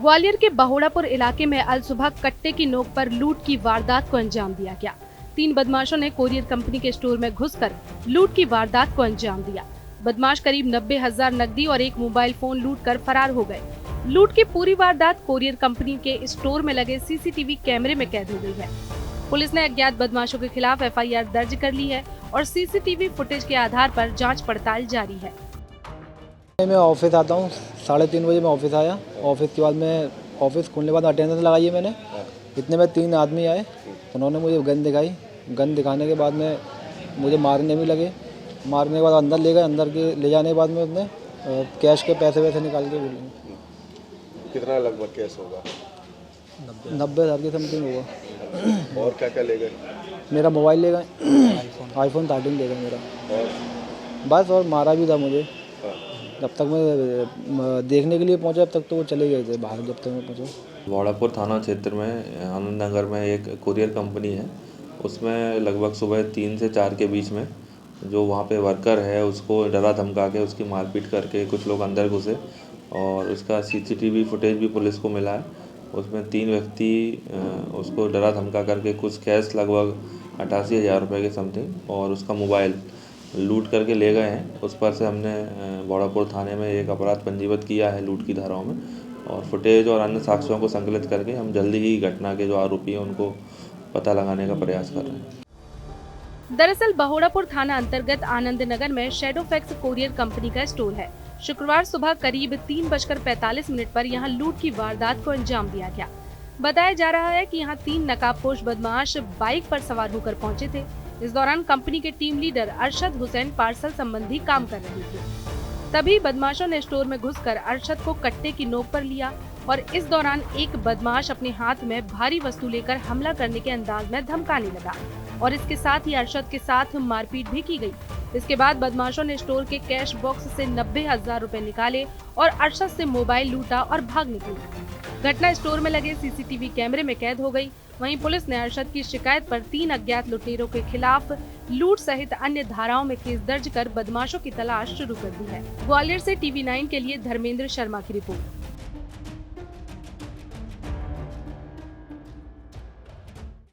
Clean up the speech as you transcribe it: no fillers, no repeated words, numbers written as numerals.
ग्वालियर के बहोड़ापुर इलाके में अल सुबह कट्टे की नोक पर लूट की वारदात को अंजाम दिया गया। 3 बदमाशों ने कोरियर कंपनी के स्टोर में घुसकर लूट की वारदात को अंजाम दिया। बदमाश करीब 90,000 नकदी और एक मोबाइल फोन लूट कर फरार हो गए। लूट की पूरी वारदात कोरियर कंपनी के स्टोर में लगे सीसीटीवी कैमरे में कैद हो गई है। पुलिस ने अज्ञात बदमाशों के खिलाफ एफआईआर दर्ज कर ली है और सीसीटीवी फुटेज के आधार पर जाँच पड़ताल जारी है। मैं ऑफिस आता हूँ 3:30 बजे मैं ऑफिस आया। ऑफिस के बाद मैं ऑफिस खोलने के बाद अटेंडेंस लगाई है मैंने। इतने में 3 आदमी आए, उन्होंने मुझे गन दिखाई। गन दिखाने के बाद में मुझे मारने भी लगे। मारने के बाद अंदर ले गए। अंदर के ले जाने के बाद में उसने कैश के पैसे वैसे निकाल के बोले। कितना लगभग कैश होगा? 90,000 के समथिंग होगा। और क्या क्या ले गए? मेरा मोबाइल ले गए, आईफोन 13 ले गए मेरा। बस और मारा भी था मुझे। जब तक मैं देखने के लिए पहुंचा तब तक तो वो चले गए थे बाहर। जब तक मैं पहुंचा बहोड़ापुर थाना क्षेत्र में आनंद नगर में एक कुरियर कंपनी है। उसमें लगभग सुबह 3 से 4 के बीच में जो वहाँ पे वर्कर है उसको डरा धमका के उसकी मारपीट करके कुछ लोग अंदर घुसे और उसका सीसीटीवी फुटेज भी पुलिस को मिला है। उसमें 3 व्यक्ति उसको डरा धमका करके कुछ कैश लगभग 88,000 रुपये के समथिंग और उसका मोबाइल लूट करके ले गए हैं। उस पर से हमने बहोड़ापुर थाने में एक अपराध पंजीबद्ध किया है लूट की धाराओं में और फुटेज और अन्य साक्ष्यों को संकलित करके हम जल्दी ही घटना के जो आरोपी हैं उनको पता लगाने का प्रयास कर रहे हैं। दरअसल बहोड़ापुर थाना अंतर्गत आनंद नगर में शैडोफैक्स कोरियर कंपनी का स्टोर है। शुक्रवार सुबह करीब 3:45 पर यहाँ लूट की वारदात को अंजाम दिया गया। बताया जा रहा है कि यहाँ 3 नकाबपोश बदमाश बाइक पर सवार होकर पहुँचे थे। इस दौरान कंपनी के team leader Arshad Hussain parcel संबंधी काम कर रहे थे। तभी बदमाशों ने स्टोर में घुसकर अरशद को कट्टे की नोक पर लिया और इस दौरान एक बदमाश अपने हाथ में भारी वस्तु लेकर हमला करने के अंदाज में धमकाने लगा और इसके साथ ही अरशद के साथ मारपीट भी की गई। इसके बाद बदमाशों ने स्टोर के कैश बॉक्स से 90,000 रुपए निकाले और अरशद से मोबाइल लूटा और भाग निकले। घटना स्टोर में लगे सीसीटीवी कैमरे में कैद हो गई। वहीं पुलिस ने अरशद की शिकायत पर 3 अज्ञात लुटेरों के खिलाफ लूट सहित अन्य धाराओं में केस दर्ज कर बदमाशों की तलाश शुरू कर दी है। ग्वालियर से TV9 के लिए धर्मेंद्र शर्मा की रिपोर्ट।